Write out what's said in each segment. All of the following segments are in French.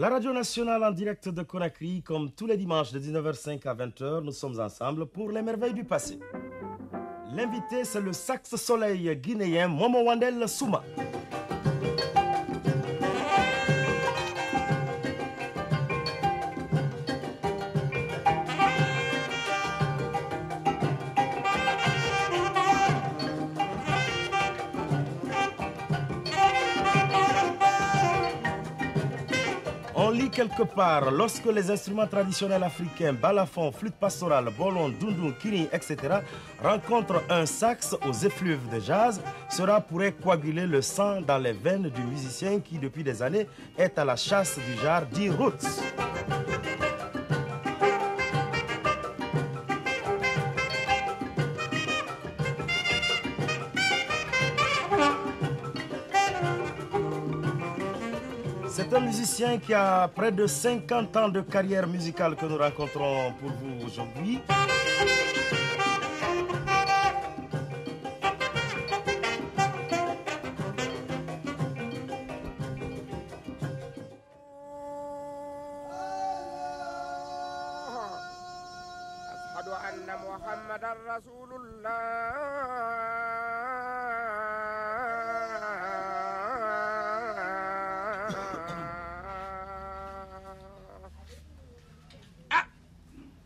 La radio nationale en direct de Conakry, comme tous les dimanches de 19h05 à 20h, nous sommes ensemble pour les merveilles du passé. L'invité, c'est le saxe soleil guinéen Momo Wandel Souma. On lit quelque part, lorsque les instruments traditionnels africains, balafon, flûte pastorale, bolon, dundun, kiri, etc. rencontrent un sax aux effluves de jazz, cela pourrait coaguler le sang dans les veines du musicien qui, depuis des années, est à la chasse du genre dit roots. C'est un musicien qui a près de 50 ans de carrière musicale que nous rencontrons pour vous aujourd'hui.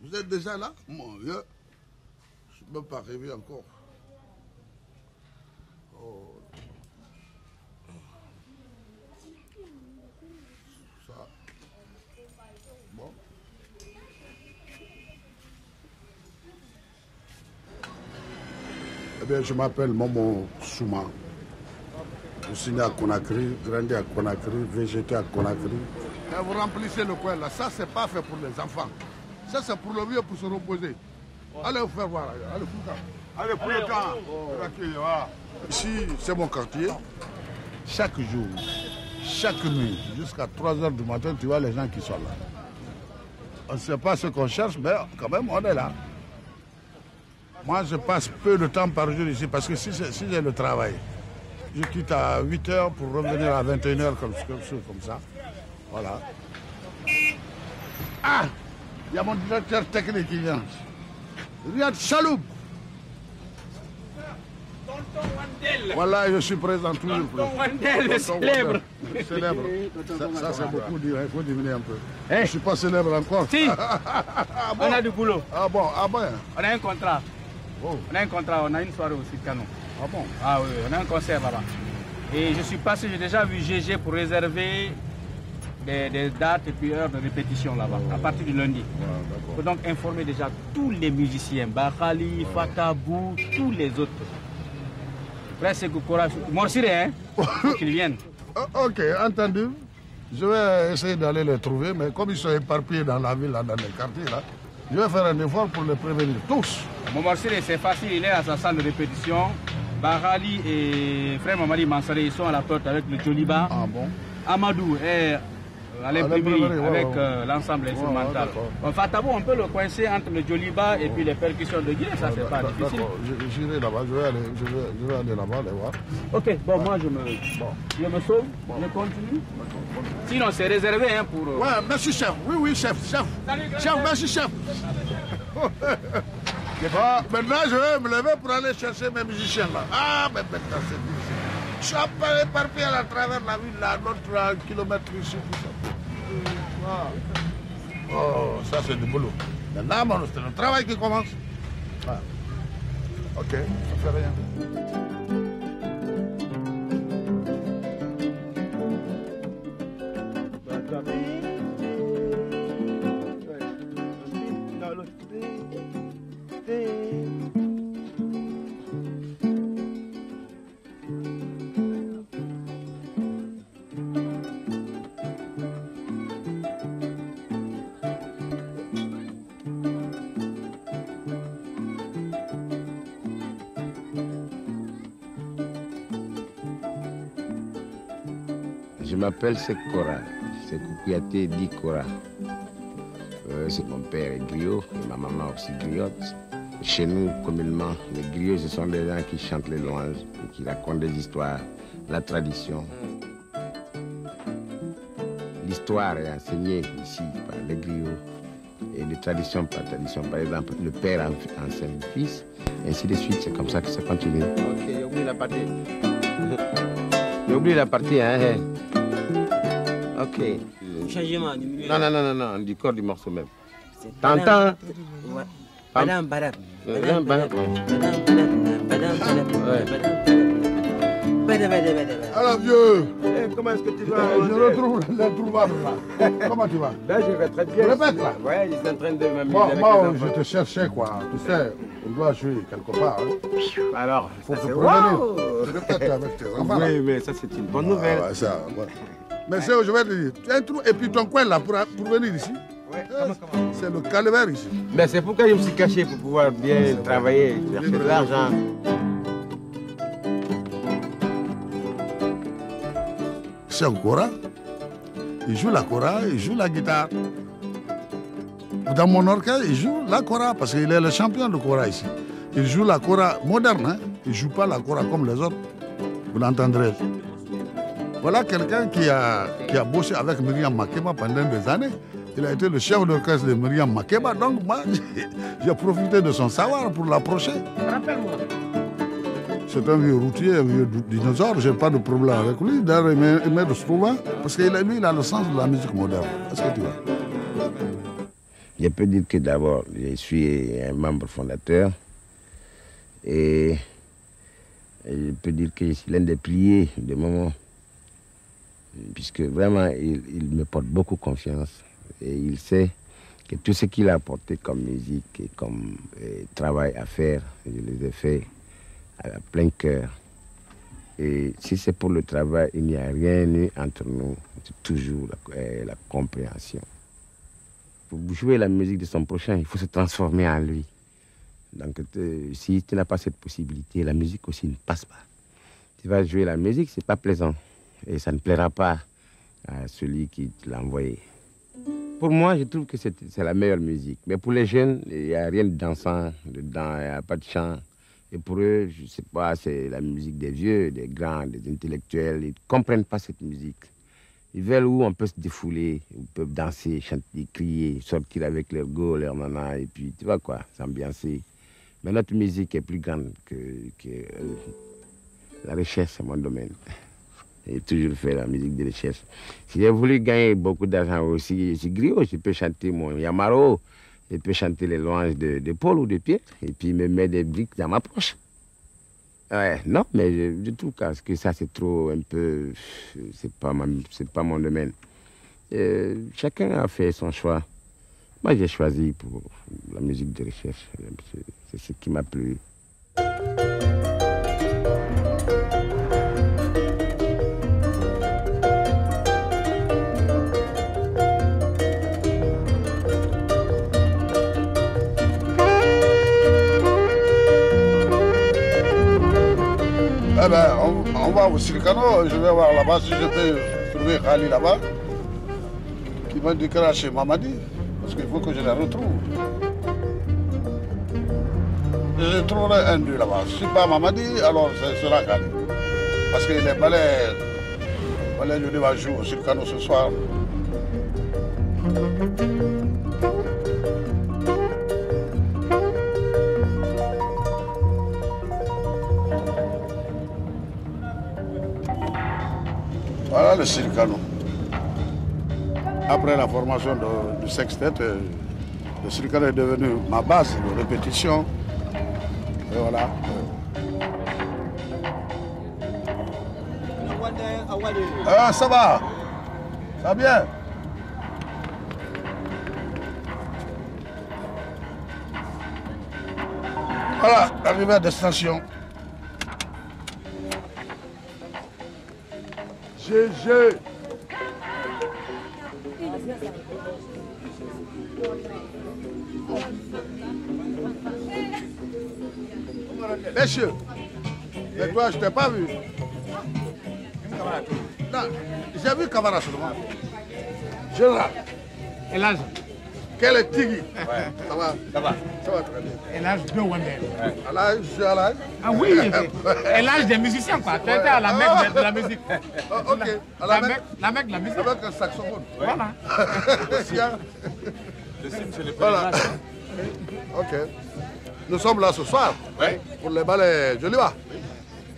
Vous êtes déjà là? Mon Dieu, je ne peux pas rêver encore. Oh. Ça. Bon. Eh bien, je m'appelle Momo Souma. Je suis né à Conakry, grandi à Conakry, végété à Conakry. Et vous remplissez le coin là, ça c'est pas fait pour les enfants. Ça, c'est pour le mieux, pour se reposer. Allez vous faire voir. Allez, allez pour le temps. Ici, c'est mon quartier. Chaque jour, chaque nuit, jusqu'à 3 h du matin, tu vois les gens qui sont là. On ne sait pas ce qu'on cherche, mais quand même, on est là. Moi, je passe peu de temps par jour ici, parce que si j'ai le travail, je quitte à 8 h pour revenir à 21 h comme ça. Voilà. Ah! Il y a mon directeur technique qui vient. Riyad Chaloub. Tonton Wandel. Voilà, je suis présent toujours. Tonton Wandel, le célèbre. Célèbre. Ça c'est beaucoup dire, il faut diminuer un peu. Hey. Je ne suis pas célèbre encore. Si. Ah, bon. On a du boulot. Ah bon, ah bon. On a un contrat. Oh. On a un contrat, on a une soirée aussi, canon. Ah bon. Ah oui, on a un concert là-bas. Et je suis passé, j'ai déjà vu GG pour réserver des dates et puis heures de répétition là-bas, à partir du lundi. Il faut donc informer déjà tous les musiciens, Bakhali, Fatabou, tous les autres. Après, c'est que courage. Morsiré, hein, qu'ils viennent. Ok, entendu. Je vais essayer d'aller les trouver, mais comme ils sont éparpillés dans la ville, là, dans les quartiers, là, je vais faire un effort pour les prévenir tous. Mon Morsiré, c'est facile, il est à sa salle de répétition. Bakhali et frère Mamadi Mansaré, ils sont à la porte avec le Joliba. Ah bon? Amadou est à l'imprimerie avec l'ensemble instrumental. Fatabou, on peut le coincer entre le Joliba et puis les percussions de Guinée, ça c'est pas difficile. J'irai là-bas, je vais aller là-bas, les voir. Ok, bon, moi je me sauve, je continue. Sinon c'est réservé hein, pour... Ouais, merci chef, oui chef. Salut, chef, merci chef. Maintenant je vais me lever pour aller chercher mes musiciens là. Ah, mais maintenant c'est difficile. Je suis éparpillé à travers la ville, là, notre kilomètre ici, tout ça. Oh, ça c'est du boulot. Maintenant, c'est le travail qui commence. Ah. Ok, ça fait rien. Je m'appelle Sekora, Sekou Kouyaté dit Kora. Mon père est griot et ma maman aussi griotte. Chez nous, communément, les griots, ce sont des gens qui chantent les louanges, qui racontent des histoires, la tradition. l'histoire est enseignée ici par les griots et de tradition par tradition. Par exemple, le père enseigne le fils, et ainsi de suite. C'est comme ça que ça continue. Ok, j'ai oublié la partie. J'ai oublié la partie, hein. Ok. Changement du milieu. Non, du corps du morceau même. T'entends? Badam, badam. Alors vieux, Comment est-ce que tu vas? je retrouve l'introuvable là. Comment tu vas? Ben, je vais très bien. Répète là. Ouais, ils sont en train de m'amuser Moi, avec les moi enfants. je te cherchais quoi. Tu sais, on doit jouer quelque part. Hein. Alors, Faut ça, te c'est prévenir. wow. Répète avec tes enfants. Là. Oui, mais ça c'est une bonne nouvelle. Ah, ouais, ça, ouais. Mais c'est où je vais te dire. Tu as un trou et puis ton coin là pour venir ici. Ouais, C'est le calvaire ici. Ben, c'est pourquoi je me suis caché pour pouvoir bien travailler, chercher de l'argent. C'est un kora. Il joue la kora, il joue la guitare. Dans mon orchestre, il joue la kora parce qu'il est le champion de kora ici. Il joue la kora moderne, hein? Il ne joue pas la kora comme les autres. Vous l'entendrez. Voilà quelqu'un qui a bossé avec Myriam Makeba pendant des années. Il a été le chef d'orchestre de Myriam Makeba, donc moi, j'ai profité de son savoir pour l'approcher. Rappelle-moi. C'est un vieux routier, un vieux dinosaure, je n'ai pas de problème avec lui. D'ailleurs, il m'aide souvent parce que lui, il a le sens de la musique moderne. Est-ce que tu vois? Je peux dire que d'abord, je suis un membre fondateur et je peux dire que je suis l'un des piliers de Momo, puisque vraiment, il me porte beaucoup confiance et il sait que tout ce qu'il a apporté comme musique et comme travail à faire, je les ai fait à plein cœur. Et si c'est pour le travail, il n'y a rien eu entre nous, c'est toujours la compréhension. Pour jouer la musique de son prochain, il faut se transformer en lui. Donc si tu n'as pas cette possibilité, la musique aussi ne passe pas. Tu vas jouer la musique, c'est pas plaisant. Et ça ne plaira pas à celui qui l'a envoyé. Pour moi, je trouve que c'est la meilleure musique. Mais pour les jeunes, il n'y a rien de dansant dedans, il n'y a pas de chant. Et pour eux, je ne sais pas, c'est la musique des vieux, des grands, des intellectuels. Ils ne comprennent pas cette musique. Ils veulent où on peut se défouler, où ils peuvent danser, chanter, crier, sortir avec leur go, leur nana, et puis tu vois quoi, s'ambiancer. Mais notre musique est plus grande que la recherche, c'est mon domaine. J'ai toujours fait la musique de recherche. Si j'ai voulu gagner beaucoup d'argent aussi, je suis griot, je peux chanter mon Yamaro, je peux chanter les louanges de Paul ou de Pierre, et puis me mettre des briques dans ma poche. Ouais, non, mais je trouve que ça c'est trop un peu, c'est pas mon domaine. Chacun a fait son choix. Moi j'ai choisi pour la musique de recherche, c'est ce qui m'a plu. Eh ben, on va au Siricano, je vais voir là-bas si je peux trouver Khali là-bas, qui m'indiquera chez Mamadi, parce qu'il faut que je les retrouve. Je trouverai un d'eux là-bas. Si pas Mamadi, alors ce sera Khali. Parce que les ballets, je devais jouer au Siricano ce soir. Voilà le Siricano. Après la formation du sextet, le Siricano est devenu ma base de répétition. Et voilà. Ah, ça va? Ça va bien? Voilà, arrivé à destination. GG. Messieurs, mais toi, je ne t'ai pas vu. Non, j'ai vu Camara seulement. Gérard. Et là, Quel est Tigui? Ouais. Ça va? Ça va. Ça va très bien. Et l'âge de Wendel. À l'âge, je suis à l'âge. Ah oui, et l'âge des musiciens, quoi. Tu étais à la Mecque de la musique. Ok, à La Mecque de la musique. avec un saxophone. Voilà. Aussi, hein? Je suis monsieur le Voilà. président. Ok. Nous sommes là ce soir pour les ballets Joliba.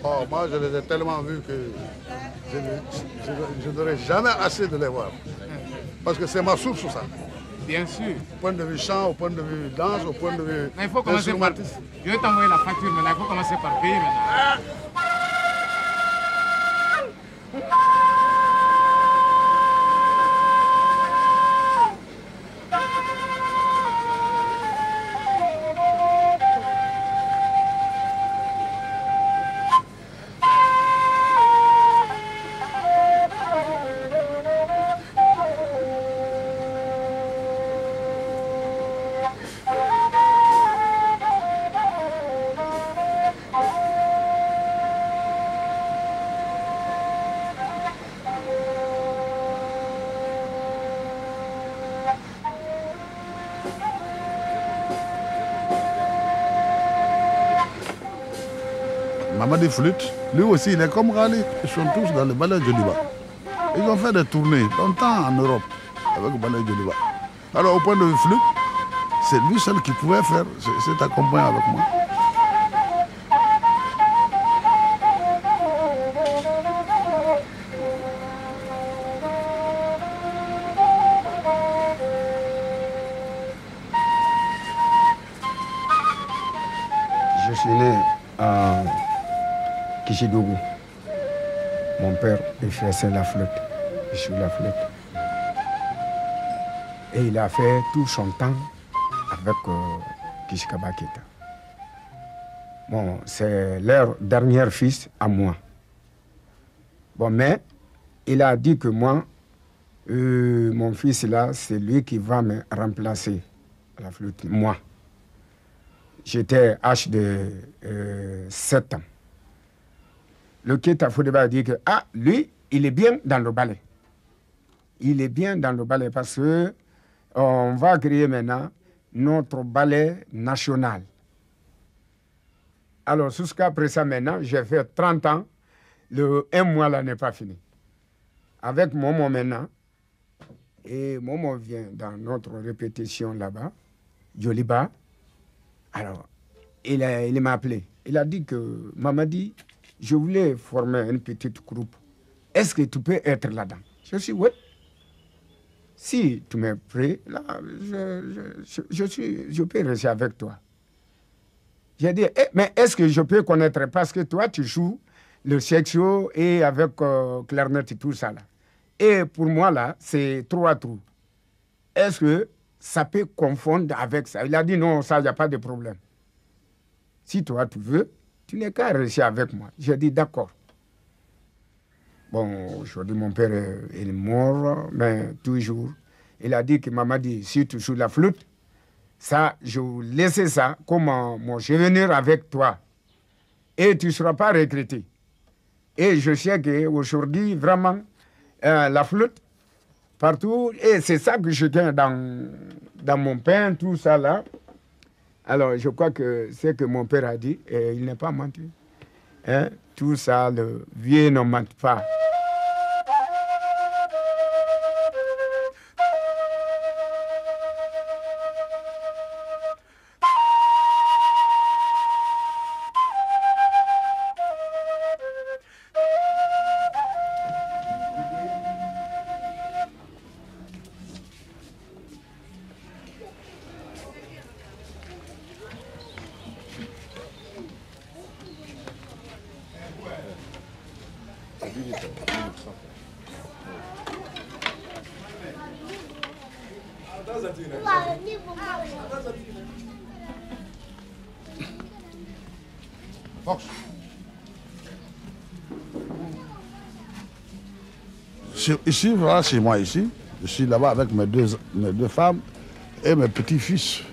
Oh, moi, je les ai tellement vus que je n'aurai jamais assez de les voir. Parce que c'est ma source, ça. Bien sûr. Au point de vue chant, au point de vue danse, au point de vue Mais il faut commencer par... instrumentiste. Je vais t'envoyer la facture maintenant. Il faut commencer par payer maintenant. Mamadi Flûte, lui aussi, il est comme Rally. Ils sont tous dans le ballet Joliba. Ils ont fait des tournées longtemps en Europe avec le ballet Joliba. Alors, au point de vue flûte, c'est lui seul qui pouvait faire cet accompagnement avec moi. Je suis né à Kishidougou. Mon père, il faisait la flûte. Je suis la flûte. Et il a fait tout son temps avec Kishikaba Keita. Bon, c'est leur dernier fils à moi. Bon, mais il a dit que moi, mon fils là, c'est lui qui va me remplacer à la flûte. Moi. J'étais âge de 7 ans. Le Keita Fodeba a dit que, ah, lui, il est bien dans le ballet. Il est bien dans le ballet parce que on va créer maintenant notre ballet national. Alors, jusqu'après ça, maintenant, j'ai fait 30 ans. Le 1 mois là n'est pas fini. Avec Momo maintenant, et Momo vient dans notre répétition là-bas, Joliba. Alors, il m'a appelé. Il a dit que, Mamadi, je voulais former une petite groupe. Est-ce que tu peux être là-dedans? Je suis, oui. Si tu m'es prêt, là, je peux rester avec toi. J'ai dit, mais est-ce que je peux connaître? Parce que toi, tu joues le sexo et avec clarinette et tout ça. Là. Et pour moi, là, c'est 3 trous. Est-ce que ça peut confondre avec ça? Il a dit, non, ça, il n'y a pas de problème. Si toi, tu veux, tu n'es qu'à rester avec moi. J'ai dit, d'accord. Bon, aujourd'hui, mon père est mort, mais toujours. Il a dit que maman dit, si tu joues la flûte, ça, je vais laisser ça comme mon souvenir avec toi. Et tu ne seras pas regretté. Et je sais qu'aujourd'hui, vraiment, la flûte, partout, et c'est ça que je tiens dans mon pain, tout ça là. Alors, je crois que c'est que mon père a dit, et il n'est pas menti. Hein? Tout ça, le vieux ne ment pas. Ici, voilà, chez moi ici. Je suis là-bas avec mes deux femmes et mes petits-fils.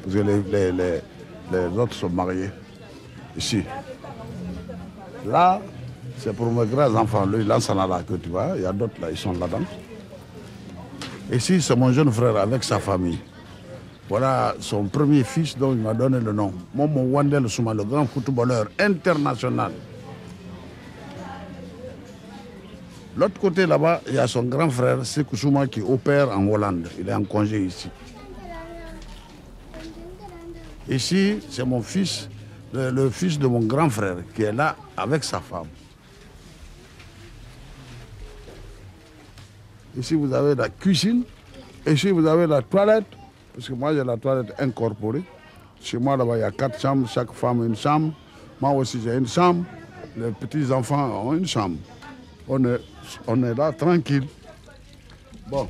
Parce que les autres sont mariés. Ici. Là, c'est pour mes grands-enfants. Le Lansanala que tu vois, il y a d'autres là, ils sont là-dedans. Ici, c'est mon jeune frère avec sa famille. Voilà son premier fils dont il m'a donné le nom. Momo Wandel Souma, le grand footballeur international. L'autre côté là-bas, il y a son grand frère, Sekou Souma, qui opère en Hollande. Il est en congé ici. Ici, c'est mon fils, le fils de mon grand frère, qui est là avec sa femme. Ici, vous avez la cuisine. Ici, vous avez la toilette. Parce que moi, j'ai la toilette incorporée. Chez moi, là-bas, il y a 4 chambres. Chaque femme a une chambre. Moi aussi, j'ai une chambre. Les petits-enfants ont une chambre. On est là, tranquille. Bon,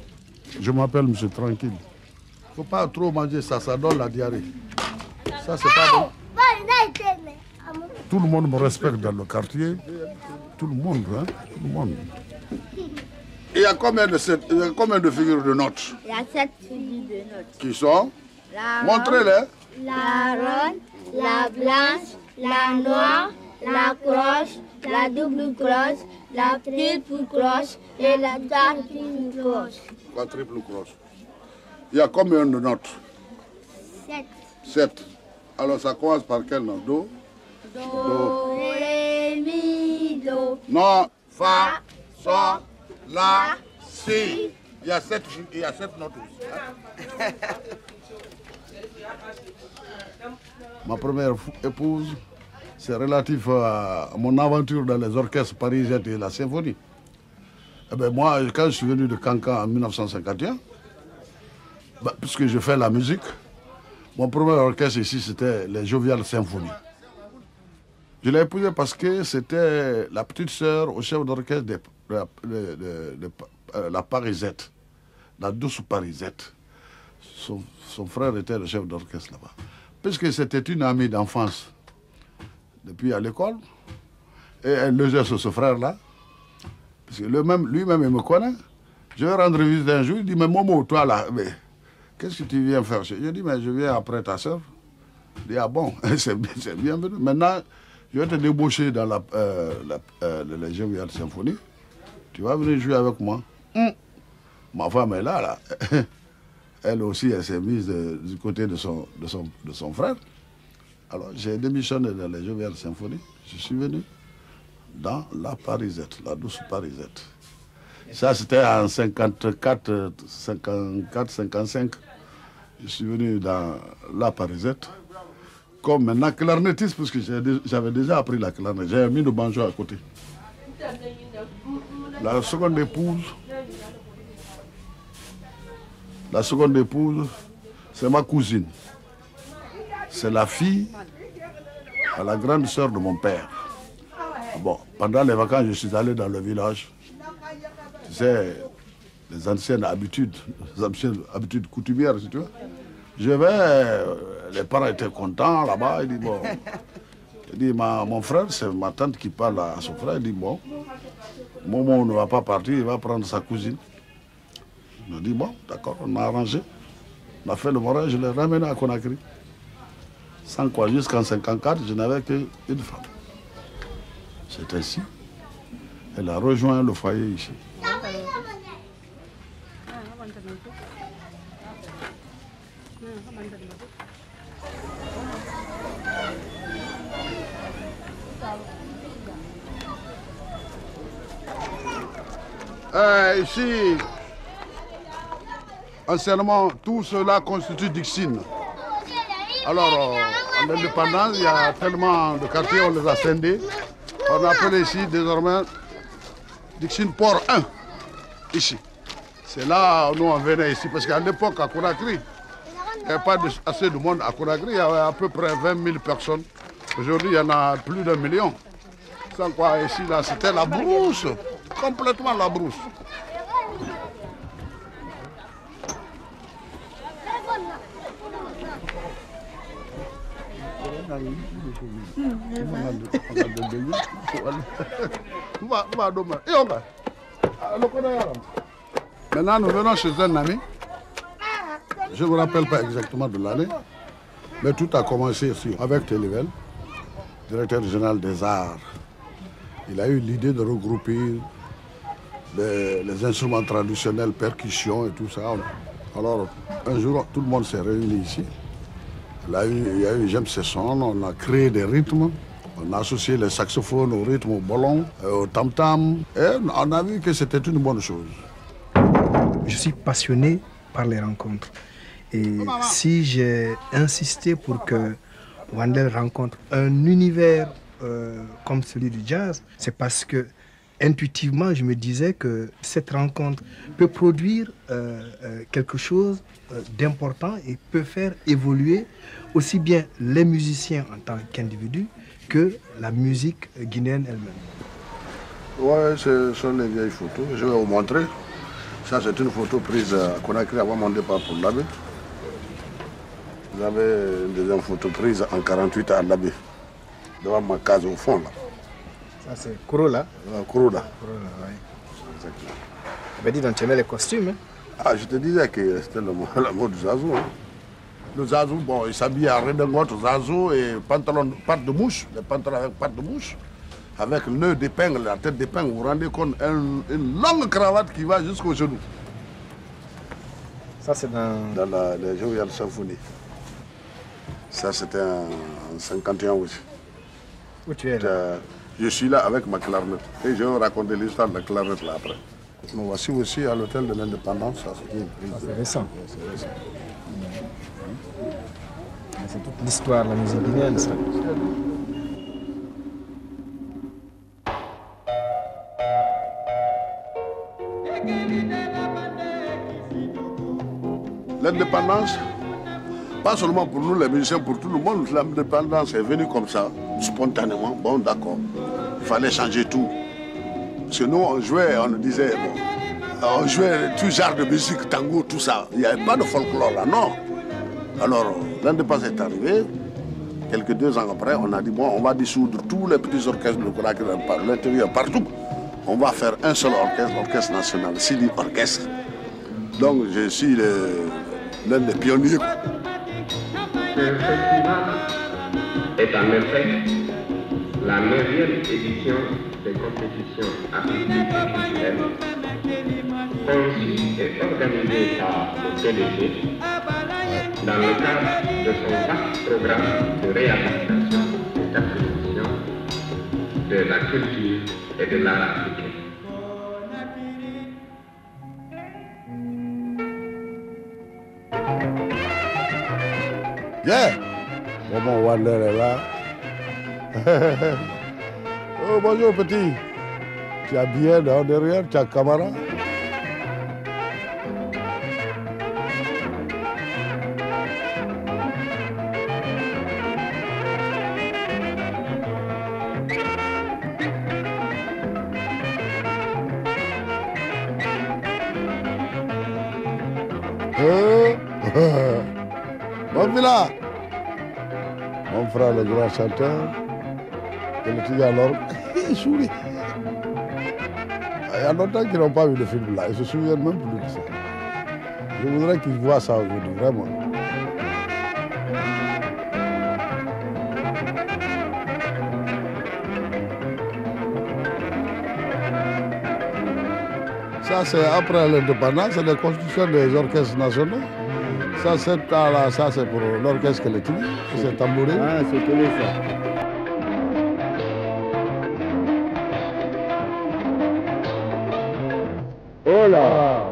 je m'appelle Monsieur Tranquille. Il ne faut pas trop manger ça, ça donne la diarrhée. Ça, c'est pas bon. Tout le monde me respecte dans le quartier. Tout le monde, hein, tout le monde. Il y a combien de figures de notes? Il y a 7 figures de notes. Qui sont? Montrez-les. La ronde, la blanche, la noire, la croche, la double croche, la triple croche et la quadruple croche. Quadruple croche. Il y a combien de notes? 7. 7. Alors ça commence par quelle note? Do? Do, ré, mi, do. Non, fa, sol, la, si. Il y a 7 notes aussi. Ma première épouse, c'est relatif à mon aventure dans les orchestres parisiens et la symphonie. Eh bien, moi, quand je suis venu de Cancan en 1951, puisque je fais la musique, mon premier orchestre ici, c'était les Joviales Symphonies. Je l'ai épousée parce que c'était la petite sœur au chef d'orchestre de la Parisette, la douce Parisette. Son frère était le chef d'orchestre là-bas. Puisque c'était une amie d'enfance depuis à l'école, et elle logeait sur ce frère-là, parce que lui-même, il me connaît. Je vais rendre visite un jour, il dit, mais Momo, toi là, qu'est-ce que tu viens faire? Je dis, mais je viens après ta soeur. Il dit, ah bon, c'est bienvenu. Maintenant, je vais te débaucher dans les Joviales Symphonies. Tu vas venir jouer avec moi. Ma femme est là. Elle aussi, elle s'est mise du côté de son frère. Alors, j'ai démissionné dans les Joviales Symphonies. Je suis venu dans la Parisette, la douce Parisette. Ça, c'était en 54, 55. Je suis venu dans la Parisette. Comme maintenant clarinettiste, parce que j'avais déjà appris la clarinette. J'ai mis le banjo à côté. La seconde épouse, c'est ma cousine. C'est la fille à la grande sœur de mon père. Bon, pendant les vacances, je suis allé dans le village. Tu sais, les anciennes habitudes coutumières, si tu veux. Je vais, les parents étaient contents là-bas. Il dit, mon frère, c'est ma tante qui parle à son frère. Il dit, bon, Momo ne va pas partir, il va prendre sa cousine. Il a dit, bon, d'accord, on a arrangé. On a fait le mariage, je l'ai ramené à Conakry. Sans quoi, jusqu'en 1954, je n'avais qu'une femme. C'est ainsi. Elle a rejoint le foyer ici. Ici, anciennement, tout cela constitue Dixine. Alors, en indépendance, il y a tellement de quartiers, on les a scindés. On appelle ici désormais Dixine Port 1, ici. C'est là où nous on venait ici, parce qu'à l'époque, à Conakry, il n'y avait pas assez de monde à Conakry, il y avait à peu près 20 000 personnes. Aujourd'hui, il y en a plus d'1 million. Sans quoi, ici, là, c'était la brousse, complètement la brousse. Maintenant, nous venons chez un ami. Je ne me rappelle pas exactement de l'année, mais tout a commencé ici avec Télével, directeur général des arts. Il a eu l'idée de regrouper les instruments traditionnels, percussions et tout ça. Alors, un jour, tout le monde s'est réuni ici. Il y a eu James Sesson, on a créé des rythmes. On a associé les saxophones au rythme, au ballon, au tam-tam. Et on a vu que c'était une bonne chose. Je suis passionné par les rencontres. Et si j'ai insisté pour que Wandel rencontre un univers comme celui du jazz, c'est parce que intuitivement, je me disais que cette rencontre peut produire quelque chose d'important et peut faire évoluer aussi bien les musiciens en tant qu'individus que la musique guinéenne elle-même. Oui, ce sont les vieilles photos. Je vais vous montrer. Ça, c'est une photo prise à Conakry avant mon départ pour l'Abbé. Vous avez une deuxième photo prise en 48 à l'Abbé, devant ma case au fond, là. Ça, c'est Kouroula. Kouroula. Kouroula, oui. Exactement. Mais dis donc, tu aimais les costumes, hein? Ah, je te disais que c'était le mot du Zazou. Hein. Le Zazou, bon, il s'habille en redingote, Zazou et pantalon, patte de mouche, les pantalons avec patte de mouche, avec le nœud d'épingle, la tête d'épingle, vous vous rendez compte, une longue cravate qui va jusqu'au genou. Ça, c'est dans la Jovial Symphonie. Ça, c'était en 51 aussi. Où tu es là? Je suis là avec ma clarinette. Et je vais raconter l'histoire de la clarinette là après. Nous voici aussi à l'hôtel de l'Indépendance. C'est récent. C'est toute l'histoire de la musique guinéenne, ça. L'indépendance, pas seulement pour nous les musiciens, pour tout le monde, l'indépendance est venue comme ça, spontanément. Bon, d'accord, il fallait changer tout. Parce que nous, on jouait, on disait, bon, on jouait tout genre de musique, tango, tout ça. Il n'y avait pas de folklore là, non. Alors, l'indépendance est arrivée. Quelques 2 ans après, on a dit, bon, on va dissoudre tous les petits orchestres de Conakry, par l'intérieur, partout. On va faire un seul orchestre, l'orchestre national, Sidi Orchestre. Donc, je suis l'un des pionniers. Ce festival est en effet la 9e édition des compétitions artistiques et culturelles conçues et organisées par le PDG dans le cadre de son vaste programme de réhabilitation et d'acquisition de la culture et de l'art africain. Yeah! Bon, Wander est là. Oh, bonjour petit. Tu as bien derrière, tu as Camara. Bon, Villa. Mon frère, le grand chanteur, et le tigre alors, il sourit. Il y a longtemps qu'ils n'ont pas vu le film là, ils se souviennent même plus de ça. Je voudrais qu'ils voient ça aujourd'hui, vraiment. Ça, c'est après l'indépendance, c'est la constitution des orchestres nationaux. Ça, c'est pour l'orchestre collectif, c'est tambourine. Ah, c'est que ça. Oh là!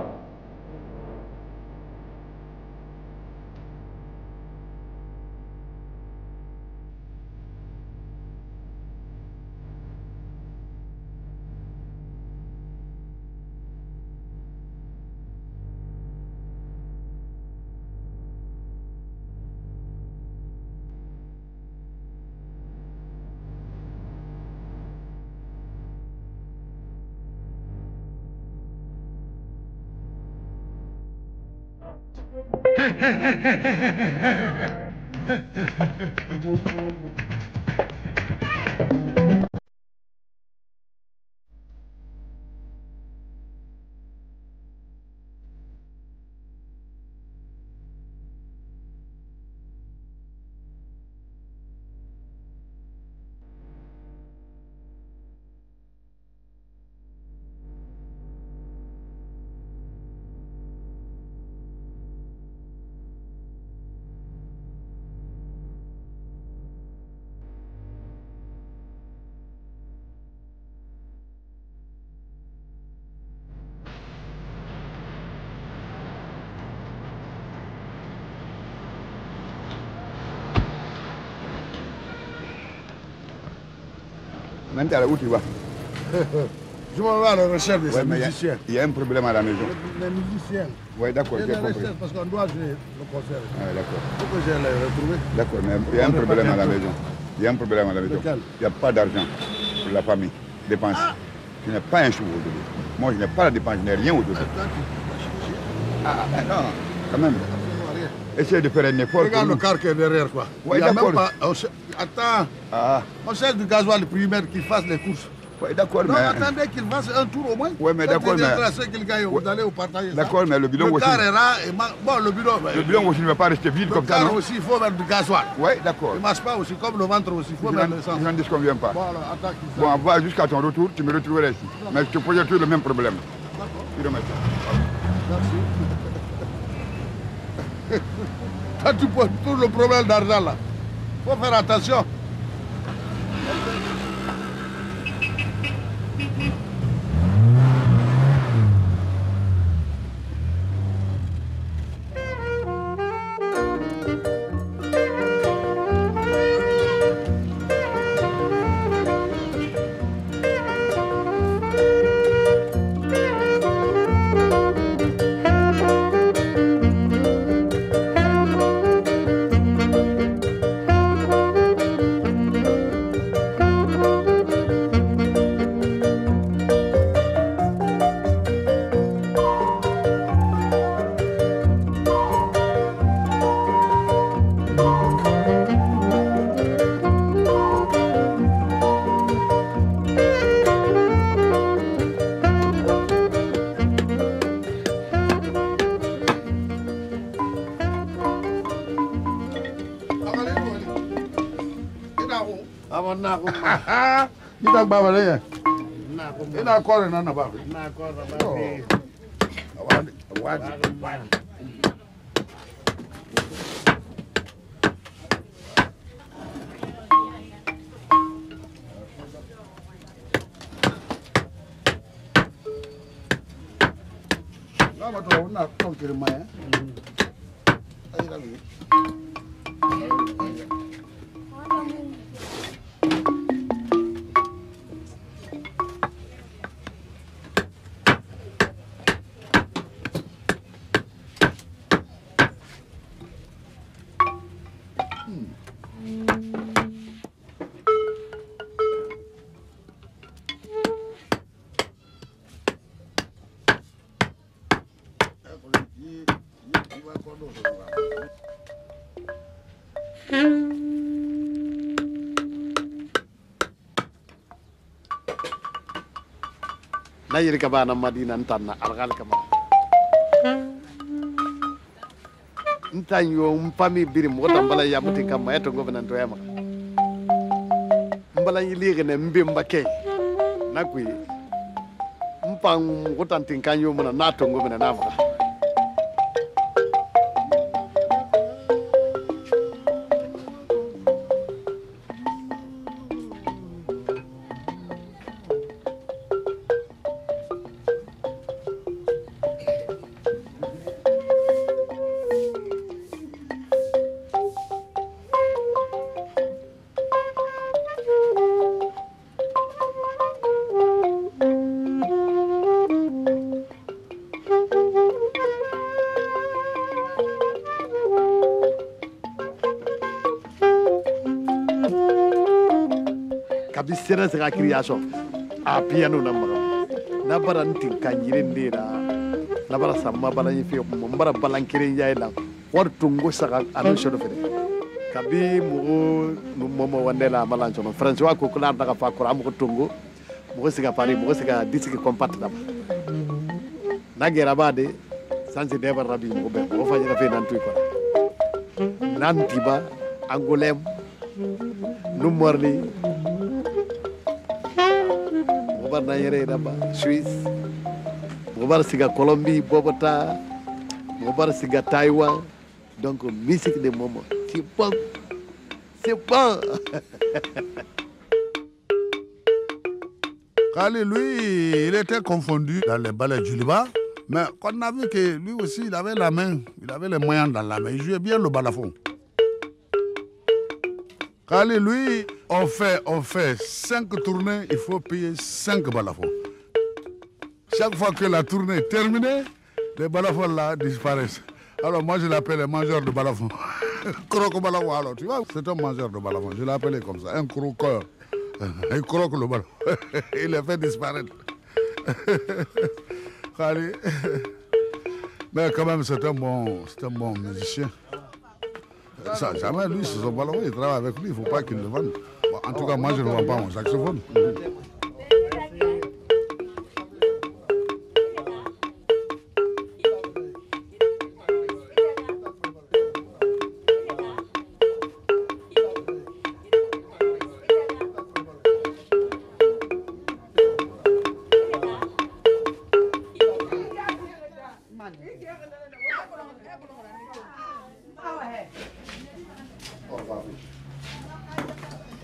Maintenant, où tu vas? Je m'en vais à la recherche de ces musiciens. Il y a un problème à la maison. Les musiciens. Oui, d'accord, j'ai compris. Parce qu'on doit jouer le concert. Ah, d'accord. Il faut que je les retrouve. D'accord, mais il y a un problème à la maison. Il y a un problème à la maison. Il n'y a pas d'argent pour la famille. Dépense. Je n'ai pas un sou aujourd'hui. Moi, je n'ai pas la dépense, je n'ai rien aujourd'hui. Non, quand même. Essaye de faire un effort. Regarde le car qui est derrière, quoi. Oui, il y a d'accord. même pas... Attends. On cherche du gasoil primaire qui fasse les courses. Oui, d'accord, non, mais... attendez qu'il fasse un tour au moins. Oui, mais d'accord, mais... qu'il gagne, vous allez au partager. D'accord, mais le bidon aussi... Le car est rare et... Bon, le bidon... Le bidon aussi ne va pas rester vide comme ça, non? Le car aussi, il faut mettre du gasoil. Oui, d'accord. Il ne marche pas aussi, comme le ventre aussi, il faut mettre le sang. Je n'en disconviens pas. Bon, alors, attends qu'il bon, va jusqu'à ton retour, tu me retrouveras ici. Mais je te pose toujours le même problème. D'accord. Tu remets ça. Merci. Toi, tu poses tout le problème d'argent, là. Il faut faire attention. Kita gbabale ya. Ina kore na ba. Ina kore ba. Awadi. Lama to una konkere maya. Ai la bi. na yiri ka bana madina ntanna algal kama ntanyo mpami biri mo tambala ya muti kama eto government to yama mbala yili ne mbimba ke nakwi mpang gotantin kanyo mona nato government na maka sera sega création a piano na maga na barantin kanjire ndira na bara samma balanyi fe mo bara balankire yaila wartungo saga anu shodo fede kabi mo momo wandela malancho no france wa ko kula daga fa ko am ko tungo mo siga pari mo siga disiki compact daba na gera bade sanse deba rabi mo be mo fanya fe nan tuy ko nan tiba angolem numorli na yere daba Suisse mobar siga Colombie Bogota mobar siga Taïwan donc musique de Momo c'est bon Kali lui il était confondu dans les ballets du Liban mais on a vu que lui aussi il avait la main il avait les moyens dans la main il jouait bien le balafon. Kali, lui, on fait 5 tournées, il faut payer 5 balafons. Chaque fois que la tournée est terminée, les balafons là disparaissent. Alors moi je l'appelle un mangeur de balafons. Croque balafon, alors tu vois, c'est un mangeur de balafons. Je l'appelais comme ça, un croqueur. Il croque le ballon. Il les fait disparaître. Kali. Mais quand même, c'est un bon musicien. Ça, jamais lui, c'est son ballon, il travaille avec lui, il ne faut pas qu'il le vende. Bon, en tout cas, moi, je ne vends pas mon saxophone.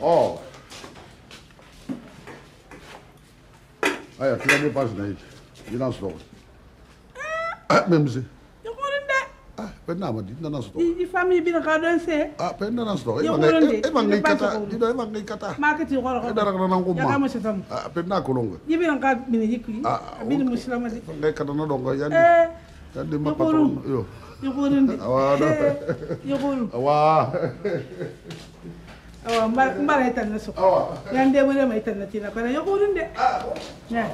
Oh. Aya, tu vas me passer là. Il en sort. Ah, même si. Ah, penna ma dit nana sort. I famille bi ka don se. Ah, penna nana sort. E mangai kata, dido mangai kata. Marketing ko. Dara kana ngum. Ya kama setam. Ah, penna ko longa. Yibi ka bini yikri. Bini muslima di. Mangai kata na donga yani. Tadi ma patron yo. Yo korinde. Awa. Yo koru. Awa. Awa mbara itan na so. Awa. Yande mo ma itan na tina kana yo korinde. Ah. Ya.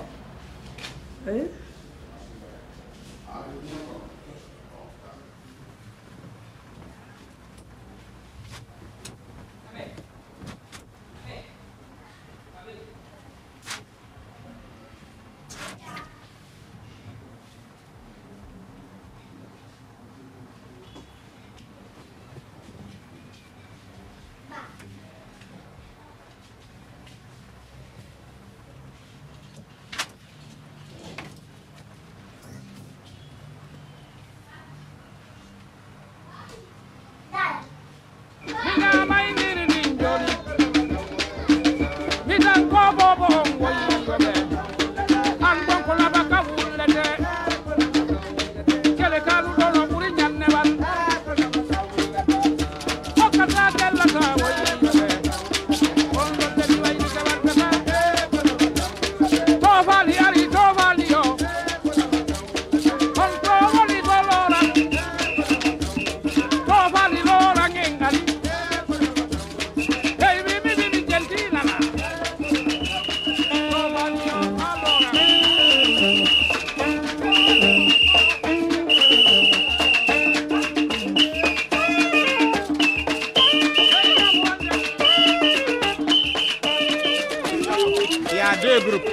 deux groupes.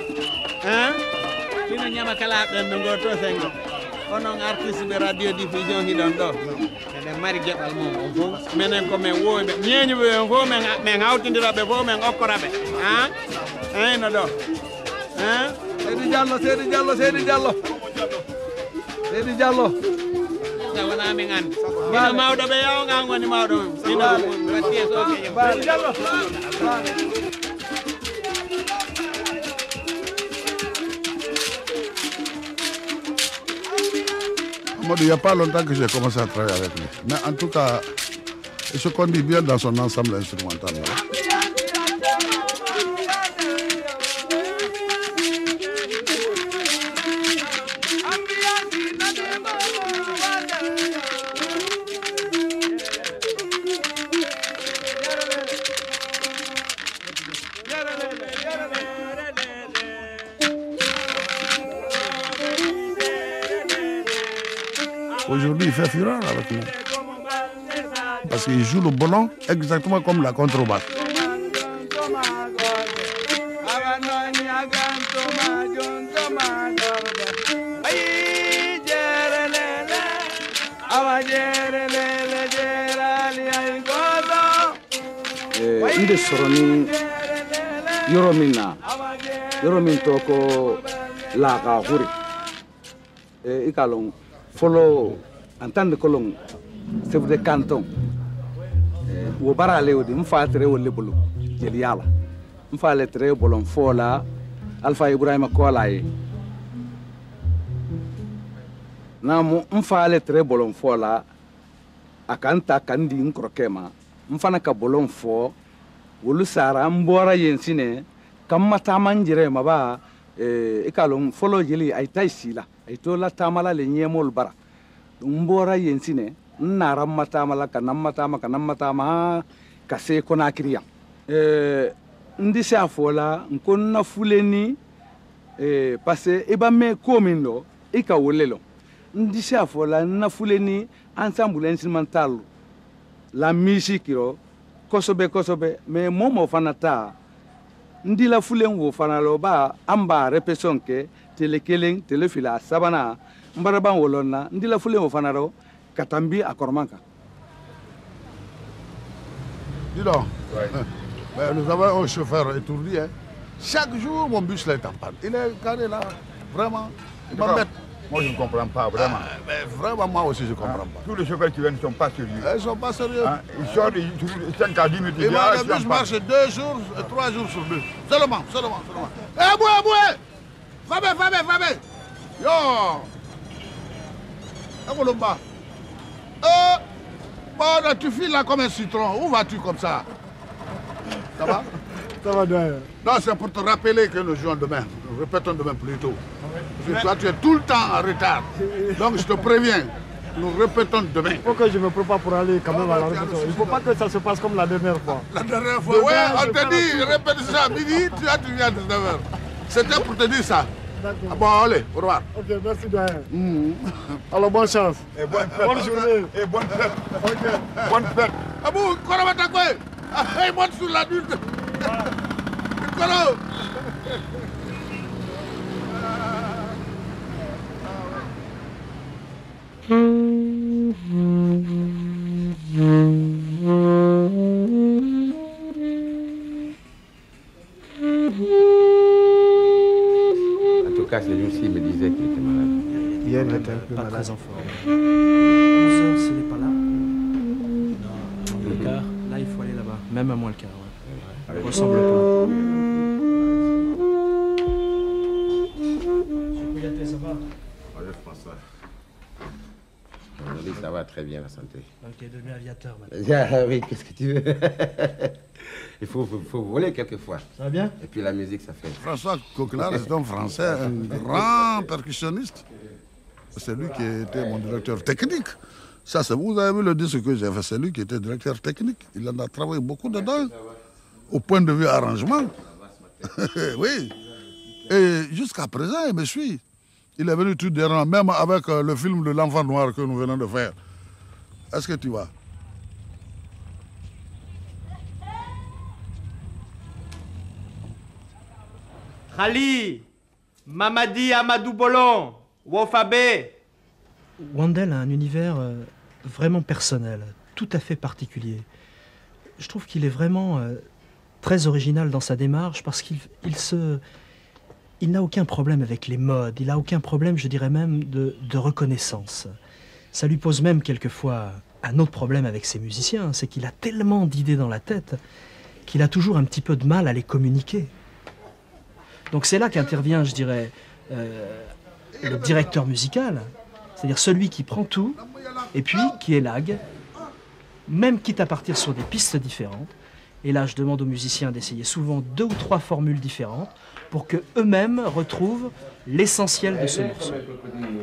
Hein? Kino nyama kala ben ngoto sengo. Onon artiste be radio diffusion hidon do. Ede mari gebal mom o fo menen ko men wobe nyenyu be fo men hawtindira be fo men okkora be. Hein? Hein no do. Hein? Seydi Diallo. Wana min an. Ina mawdo be yaw nga ngoni mawdo. Ina wati so ke. Diallo. Il n'y a pas longtemps que j'ai commencé à travailler avec lui. Mais en tout cas, il se conduit bien dans son ensemble instrumental. Aujourd'hui, il fait fureur avec nous. Parce qu'il joue le ballon exactement comme la contrebasse. Inde soroni yoromina yoromin to ko la ga huri ikalong follow entendre que l'on c'est de canton wo barale odi mfatre wo lebulu jeli yala mfale tre bolon fola alfa ibrahima kolay namu mfale tre bolon fola akanta kandi nkrokema mfana ka bolon fo wolu sara mbora yensine kamma tamanjire maba ikalum folo jeli ay taysila ay to la tamala le nyemol bara mbora yensine nara matamala kanamma kase Conakry ndisi afola nkonna fuleni parce eba me komindo ika wolelo ndisi afola na fuleni ensemble instrumental la musique ro kosobe mais momo fanata ndila fulen wo fanalo ba amba répétition ke telekelen telefila sabana mbaraban wolonna ndila fulen wo fanaro katambi akormanka. Dis donc, nous avons un chauffeur étourdi. Hein. Chaque jour, mon bus là est en panne. Il est garé là, vraiment. Il m'embête. Moi, je ne comprends pas, vraiment. Mais vraiment, moi aussi, je ne comprends pas. Tous les chauffeurs qui viennent ne sont pas sérieux. Ils ne sont pas sérieux. Hein? Ils sortent, ils tiennent à 10 minutes. Et moi, le bus marche 2 jours, 3 jours sur 2. Seulement. Eh, boué! Fabé! Yo! Abolomba! Bon, tu files là comme un citron. Où vas-tu comme ça? Ça va? Ça va bien. Non, c'est pour te rappeler que nous jouons demain. Nous répétons demain plus tôt. Parce que toi, tu es tout le temps en retard. Donc, je te préviens, nous répétons demain. Il faut que je me prépare pour aller quand même à la répétition. Il ne faut pas que ça se passe comme la dernière fois. La dernière fois, ouais, on t'a dit, répète ça à midi, tu viens à 19h. C'était pour te dire ça. Ah bon, allez, au revoir. Ok, merci doyen. Alors, bonne chance. Et bonne fête. Bonne journée. Et bonne fête. Bonne fête. Ah bon, quoi va t'accueillir? Ah, il monte sur l'adulte. Koro. En tout cas, c'est lui aussi qui me disait qu'il était malade. Hier, il était un peu pas malade. très en forme. 11h, s'il n'est pas là. Non, le quart. Là, il faut aller là-bas. Même à moins le quart. Ouais. Il ressemble pas. Ça va? Bonjour François. On dit ça va très bien la santé. Donc, il est devenu aviateur maintenant. Ah, oui, qu'est-ce que tu veux? Il faut voler quelquefois. Ça va bien? Et puis la musique, ça fait. François Coquelin, c'est un Français, un grand percussionniste. C'est lui qui était mon directeur technique. Ça, vous avez vu le disque que j'ai fait, c'est lui qui était directeur technique. Il en a travaillé beaucoup dedans, au point de vue arrangement. Oui. Et jusqu'à présent, il me suit. Il est venu tout derrière, même avec le film de l'enfant noir que nous venons de faire. Est-ce que tu vas? Khali, Mamadi Amadou Bolon, Wofabé. Wandel a un univers vraiment personnel, tout à fait particulier. Je trouve qu'il est vraiment très original dans sa démarche parce qu'il n'a aucun problème avec les modes, il n'a aucun problème, je dirais même, de reconnaissance. Ça lui pose même quelquefois un autre problème avec ses musiciens, c'est qu'il a tellement d'idées dans la tête qu'il a toujours un petit peu de mal à les communiquer. Donc c'est là qu'intervient, je dirais, le directeur musical, c'est-à-dire celui qui prend tout et puis qui élague, même quitte à partir sur des pistes différentes. Et là, je demande aux musiciens d'essayer souvent 2 ou 3 formules différentes pour qu'eux-mêmes retrouvent l'essentiel de ce morceau.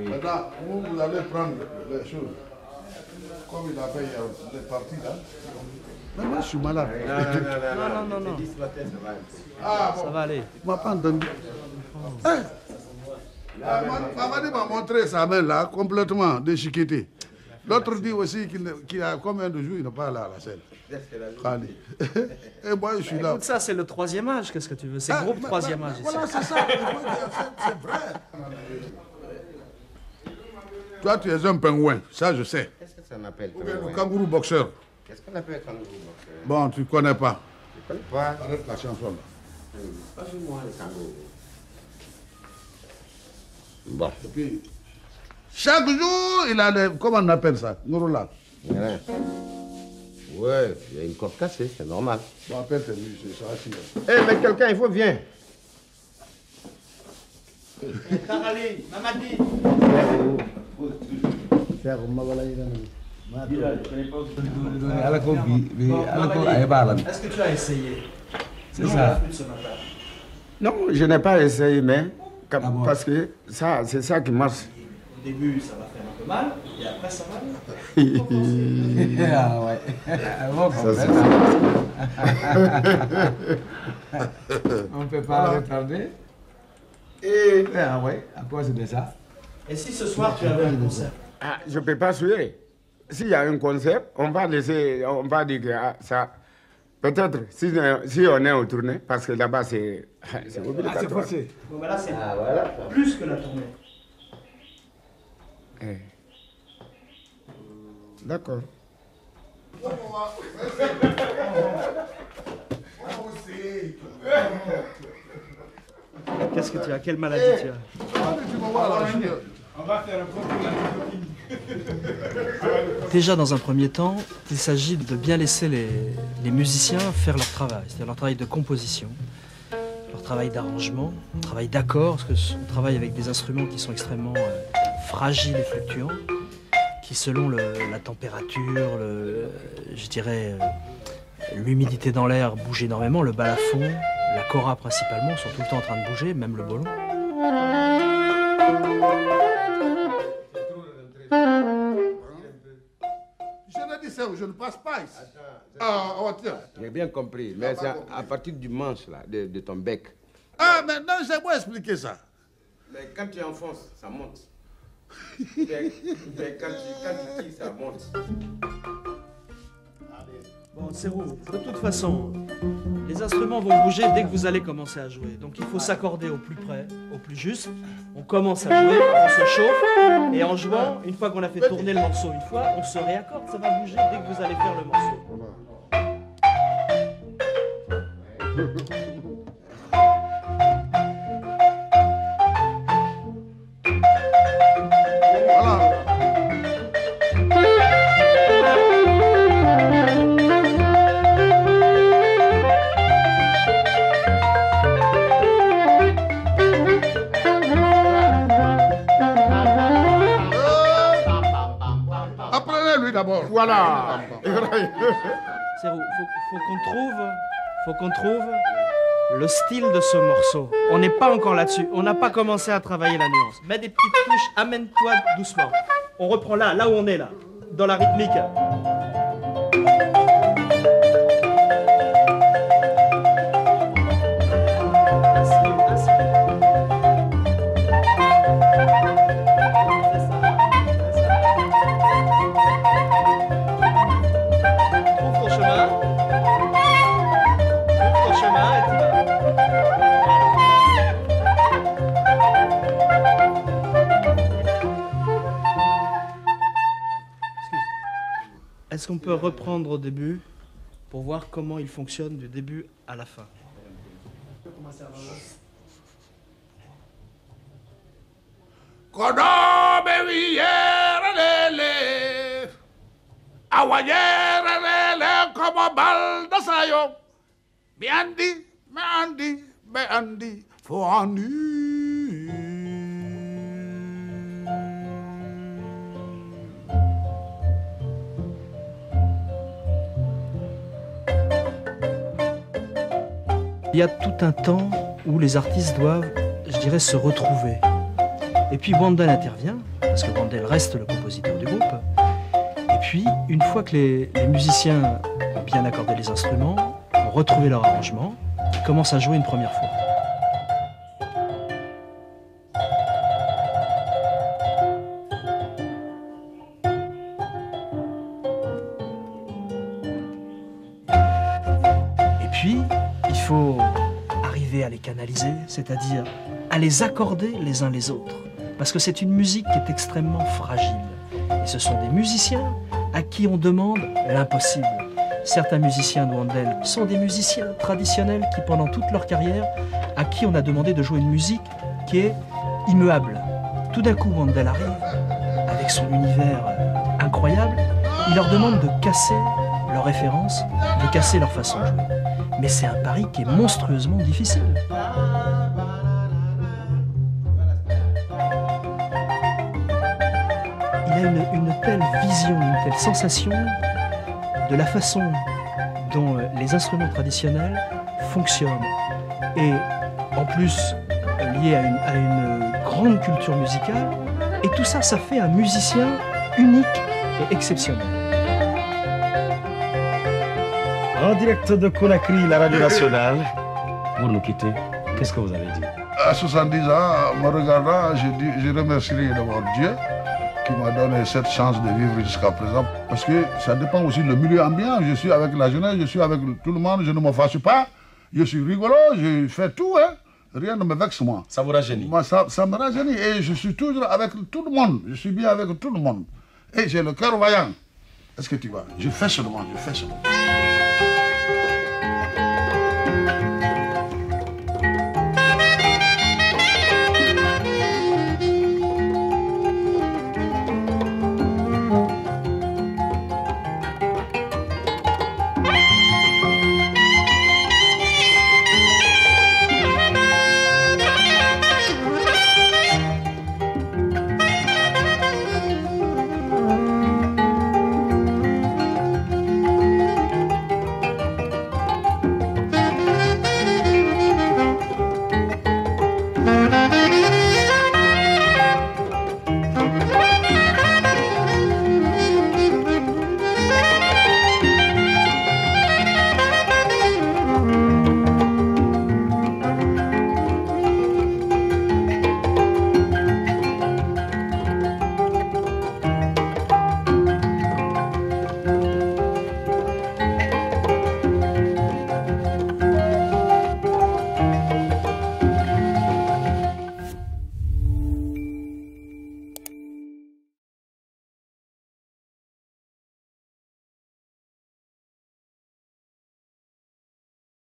Maintenant, vous allez prendre les choses. Comme il a fait, il y a des parties là. Mais moi, je suis malade. Non. Ah, bon. Ça va aller. Tu m'as pas entendu. Mamadi m'a montré sa main là, complètement déchiquetée. L'autre dit aussi qu'il a combien de jours il n'est pas là à la scène. Khali. Et moi, je suis là. Écoute, ça, c'est le 3e âge, qu'est-ce que tu veux? C'est le groupe 3e âge. Voilà, c'est ça. C'est vrai. Toi, tu es un pingouin, ça je sais. Qu'est-ce que ça m'appelle? Ou bien le kangourou boxeur. Qu'est-ce qu'on appelle kangourou boxeur? Bon, tu ne connais pas. Je ne connais pas. Arrête la chanson là. Pas sur moi, le kangourou. Bon. Et puis, chaque jour, il a des... Comment on appelle ça? Nouroula. Ouais, il y a une corde cassée, c'est normal. Bon, appelle tes musiciens, ça va finir. Eh, mais quelqu'un, il faut bien. Khali, Mamadi. Est-ce que tu as essayé? C'est ça. Non, je n'ai pas essayé, mais parce que ça, c'est ça qui marche. Au début, ça va faire un peu mal, et après, ça va. Ah ouais. On ne peut pas retarder. Et ah ouais, à cause de ça. Et si ce soir, tu avais un concert? Ah, je ne peux pas jouer. S'il y a un concert, on va laisser, on va dire que ça. Peut-être si on est en tournée, parce que là-bas c'est obligatoire. C'est forcé. Bon, ben là, c'est plus que la tournée. D'accord. Qu'est-ce que tu as? Quelle maladie tu as? On va faire un concours. Déjà, dans un premier temps, il s'agit de bien laisser les musiciens faire leur travail, c'est-à-dire leur travail de composition, leur travail d'arrangement, leur travail d'accord, parce qu'on travaille avec des instruments qui sont extrêmement fragiles et fluctuants, qui selon la température, je dirais l'humidité dans l'air bouge énormément, le balafon, la kora principalement sont tout le temps en train de bouger, même le bolon. Je ne passe pas ici. J'ai bien compris, mais c'est à partir du manche là, de ton bec. Ah, maintenant, j'aimerais expliquer ça. Mais quand tu enfonces, ça monte. mais quand tu tires, ça monte. Bon, Serou, de toute façon, les instruments vont bouger dès que vous allez commencer à jouer. Donc il faut s'accorder au plus près, au plus juste. On commence à jouer, on se chauffe, et en jouant, une fois qu'on a fait tourner le morceau une fois, on se réaccorde, ça va bouger dès que vous allez faire le morceau. D'abord. Voilà. Faut qu'on trouve le style de ce morceau. On n'est pas encore là-dessus. On n'a pas commencé à travailler la nuance. Mets des petites touches, amène-toi doucement. On reprend là où on est là, dans la rythmique. Est-ce qu'on peut reprendre au début pour voir comment il fonctionne du début à la fin? Il y a tout un temps où les artistes doivent, je dirais, se retrouver. Et puis Wandel intervient, parce que Wandel reste le compositeur du groupe. Et puis, une fois que les musiciens ont bien accordé les instruments, ont retrouvé leur arrangement, ils commencent à jouer une première fois. Et puis, il faut arriver à les canaliser, c'est-à-dire à les accorder les uns les autres. Parce que c'est une musique qui est extrêmement fragile. Et ce sont des musiciens à qui on demande l'impossible. Certains musiciens de Wandel sont des musiciens traditionnels qui, pendant toute leur carrière, à qui on a demandé de jouer une musique qui est immuable. Tout d'un coup, Wandel arrive, avec son univers incroyable, il leur demande de casser leurs références, de casser leur façon de jouer. Mais c'est un pari qui est monstrueusement difficile. Il a une telle vision, une telle sensation de la façon dont les instruments traditionnels fonctionnent. Et en plus, lié à une grande culture musicale. Et tout ça, ça fait un musicien unique et exceptionnel. En direct de Conakry, la radio nationale. Pour nous quitter, qu'est-ce que vous avez dit? À 70 ans, me regardant, je remercierai d'abord Dieu qui m'a donné cette chance de vivre jusqu'à présent. Parce que ça dépend aussi du milieu ambiant. Je suis avec la jeunesse, je suis avec tout le monde, je ne me fâche pas. Je suis rigolo, je fais tout, hein. Rien ne me vexe, moi. Ça vous rajeunit? Moi, ça me rajeunit. Et je suis toujours avec tout le monde. Je suis bien avec tout le monde. Et j'ai le cœur vaillant. Est-ce que tu vois? Je fais seulement, je fais seulement.